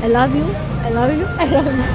I love you. I love you. I love you.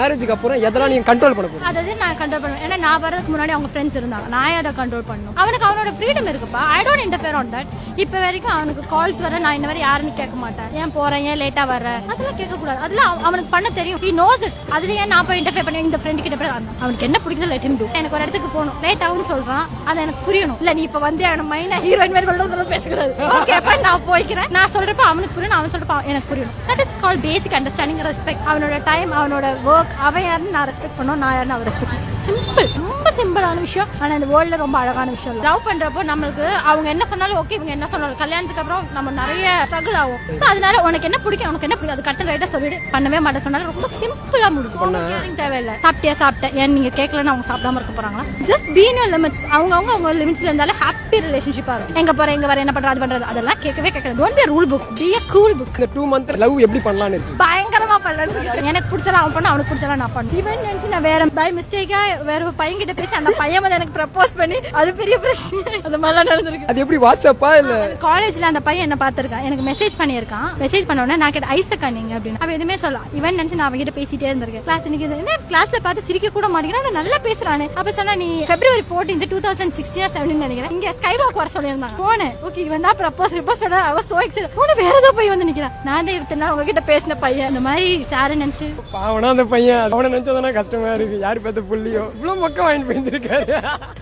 மேரேஜுக்கு அப்புறம் எதெல்லாம் நீங்க கண்ட்ரோல் பண்ண போறீங்க? அதாவது நான் கண்ட்ரோல் பண்ணுவேன். ஏன்னா நான் வரதுக்கு முன்னாடி அவங்க ஃப்ரெண்ட்ஸ் இருந்தாங்க. நான் அதை கண்ட்ரோல் பண்ணணும். அவனுக்கு அவனோட ஃப்ரீடம் இருக்குப்பா. I don't interfere on that. இப்ப வரைக்கும் அவனுக்கு கால்ஸ் வர நான் இன்ன வரை யாருன்னு கேட்க மாட்டேன். ஏன் போறேன், ஏன் லேட்டா வர, அதெல்லாம் கேட்க கூடாது. அதெல்லாம் அவனுக்கு பண்ண தெரியும். He knows it. அதுல ஏன் நான் போய் இன்டர்ஃபியர் பண்ணி இந்த ஃப்ரெண்ட் கிட்ட போய் அவனுக்கு என்ன பிடிக்குது லெட் ஹிம் டு. எனக்கு ஒரு இடத்துக்கு போகணும், லேட் ஆகும்னு சொல்றான், அது எனக்கு புரியணும். இல்ல நீ இப்ப வந்து அவன மைனா ஹீரோயின் மாதிரி வெள்ள பேசக்கூடாது. ஓகே அப்ப நான் போய்க்கிறேன். நான் சொல்றப்ப அவனுக்கு புரியணும், அவன் சொல்றப்ப எனக்கு புரியணும். That is called basic understanding, respect. அவனோட டைம், அவனோட ஒர்க், அவன் யாருன்னு நான் ரெஸ்பெக்ட் பண்ணோம், நான் யாருன்னு அவர் ரெஸ்பெக்ட் பண்ணணும். சிம்பிள், ரொம்ப சிம்பிளான விஷயம். ஆனா இந்த வேர்ல்ட்ல ரொம்ப அழகான விஷயம். லவ் பண்றப்போ நம்மளுக்கு அவங்க என்ன சொன்னாலும் ஓகே, இவங்க என்ன சொன்னாலும் கல்யாணத்துக்கு அப்புறம் நம்ம நிறைய ஸ்ட்ரகிள் ஆகும். சோ அதனால உனக்கு என்ன பிடிக்கும், உனக்கு என்ன பிடிக்கும், அது கட்ட ரைட்டா சொல்லிட்டு பண்ணவே மாட்டேன் சொன்னாலும் ரொம்ப சிம்பிளா முடிக்கும். தேவையில்லை சாப்பிட்டியா சாப்பிட்டேன் ஏன் நீங்க கேட்கலன்னு அவங்க சாப்பிடாம இருக்க போறாங்களா? Just be in your limits. அவங்க லிமிட்ஸ்ல இருந்தாலே ஹாப்பி ரிலேஷன்ஷிப்பா இருக்கும். எங்க போற, எங்க வர, என்ன பண்ற, அது பண்றது, அதெல்லாம் கேட்கவே கேட்காது. Don't be a rule book, be a cool book. இந்த 2 month லவ் எப்படி பண்ணலாம்னு இருக்கு? பயங்கரமா பண்ணலாம். எனக்கு பிடிச்சலாம் அவன் பண்ண, அவனுக்கு பிடிச்சலாம் நான் பண்ணேன். இவன் நினைச்சு நான் வேற பை மிஸ்டேக்கா வேற ஒரு பையன் கிட்ட பேசி அந்த பையன் வந்து எனக்கு ப்ரப்போஸ் பண்ணி அது பெரிய பிரச்சனை. அந்த மாதிரிலாம் நடந்திருக்கு. அது எப்படி வாட்ஸ்அப்பா இல்ல காலேஜ்ல அந்த பையன் என்ன பார்த்திருக்கான், எனக்கு மெசேஜ் பண்ணியிருக்கான். மெசேஜ் பண்ண உடனே நான் கேட்ட ஐசக்கா நீங்க அப்படின்னு. அவன் எதுவுமே சொல்லலாம். இவன் நினைச்சு நான் அவன்கிட்ட பேசிட்டே இருந்திருக்கேன். கிளாஸ் என்ன கிளாஸ்ல பார்த்து சிரிக்க கூட மாட்டேங்கிறான், நல்லா பேசுறானே. அப்ப சொன்னா நீ February 14, 2016 17 நினைக்கிறேன், இங்க ஸ்கை வாக் வர சொல்லியிருந்தாங்க. போனேன். ஓகே இவன் தான் ப்ரப்போஸ் சொன்னா அவ சோ எக்ஸைட்டட். போன வேற ஏதோ போய் வந்து நிக்கிறான். நான் தான் இத்தனை நாள் உங்ககிட்ட பேசின பையன் அந்த மாதிரி சார நினைச்சு. பாவனா அந்த பையன், அவனை நினைச்சதானே கஷ்டமா இருக்கு. யாரு பார்த்த புள்ளியோ இவ்வளவு மொக்க வாங்கிட்டு போயிருக்காரு.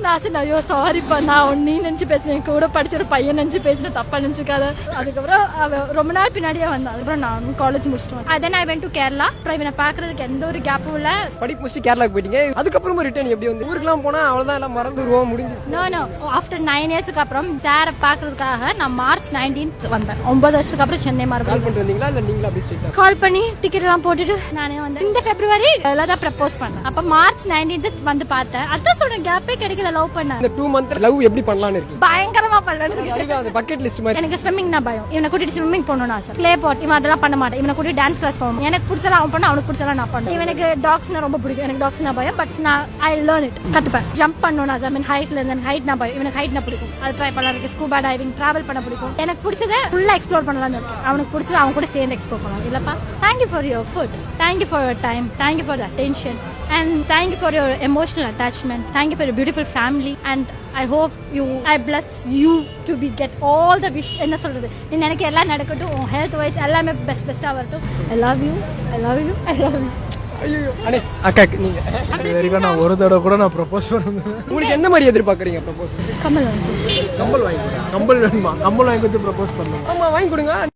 நான் சொன்னேன் ஐயோ சாரிப்பா, நான் நீ நினைச்சு பேசுறேன், கூட படிச்ச ஒரு பையன் நினைச்சு பேசுறேன், தப்பா நினைச்சுக்காத. அதுக்கப்புறம் அவ ரொம்ப நாள் பின்னாடியே வந்தான். அதுக்கப்புறம் நானும் காலேஜ் முடிச்சிட்டேன். தென் ஐ வென்ட் டு கேரளா. அப்புறம் இவனை பாக்குறதுக்கு எந்த ஒரு கேப்பும் இல்ல. படிப்பு முடிச்சு கேரளாக்கு போயிட்டீங்க. அதுக்கப்புறமா ரிட்டர்ன் எப்படி வந்து ஊருக்குலாம் போனா அவ்வளவுதான் எல்லாம் மறந்துடுவோம் முடிஞ்சு. நோ ஆஃப்டர் 9 இயர்ஸ்க்கு அப்புறம் சார பாக்குறதுக்காக நான் March 19th வந்தேன். 9 வருஷத்துக்கு அப்புறம் சென்னை கால் பண்ணிட்டு வந்தீங்களா இல்ல நீங்களா அப்படியே ஸ்ட்ரைட்டா கால் பண்ணி டிக்கெட் எல்லாம் போட்டுட்டு நானே வந்தேன். இந்த February எல்லாரும் ப்ரப்போஸ் பண்ணேன். அப்ப March 19th வந்து பார்த்தேன். அதான் சொல்றேன் கேப்பே கிடைக்கல லவ் பண்ண. இந்த 2 month லவ் எப்படி பண்ணலாம்னு இருக்கு? பயங்கரமா பண்ணலாம். அதுதான் அந்த பக்கெட் லிஸ்ட் மாதிரி. எனக்கு ஸ்விம்மிங்னா பயம். இவனை கூட்டிட்டு ஸ்விம்மிங் போகணும்னு ஆசை. ப்ளே போட் இவன் அதெல்லாம் பண்ண மாட்டேன். இவனை கூட்டிட்டு டான்ஸ் கிளாஸ் போகணும். எனக்கு பிடிச்சலாம் அவன் பண்ண, அவனுக்கு பிடிச்சலாம் நான் பண்ணேன். இவனுக்கு டாக்ஸ்னா ரொம்ப பிடிக்கும். எனக்கு டாக்ஸ்னா பயம். பட் நான் ஐ லேர்ன் இட், கத்துப்பேன். ஜம்ப் பண்ணணும் ஐ மீன் ஹைட்ல இருந்து ஹைட் நான் பயம். இவனுக்கு ஹைட் நான் பிடிக்கும். அது ட்ரை பண்ணலாம். இருக்கு ஸ்கூபா டைவிங், டிராவல் பண்ண பிடிக்கும். எனக்கு பிடிச்சதை ஃபுல்லா எக்ஸ்ப்ளோர் பண்ணலாம்னு இருக்கு. அவனுக்கு பிடிச்சது அவன் கூட சேர்ந்து எக்ஸ்ப்ளோர் பண்ணலாம். இல்லப்பா thank you for your food, thank you for your time, thank you for the attention and thank you for your emotional attachment, thank you for your beautiful family and I hope I bless you to get all the wish. என்ன சொல்றது, நீ நினைக்க எல்லாம் நடக்கட்டும். உன் health wise எல்லாமே பெஸ்டா வரட்டும். I love you, I love you, I love you. ஐயோ அண்ணே அக்காக்கு நீங்க வெரிகா நான் ஒரு தடவை கூட நான் ப்ரப்போஸ் பண்ணேன். உங்களுக்கு எந்த மாதிரி எதிர்பார்க்கறீங்க ப்ரப்போஸ்? கமல் கம்பல் வாங்கி கொடுங்க. கம்பல் வேணுமா? கம்பல் வாங்கி கொடுத்து ப்ரப்போஸ் பண்ணுங்க. ஆமா வாங்கி கொடுங்க.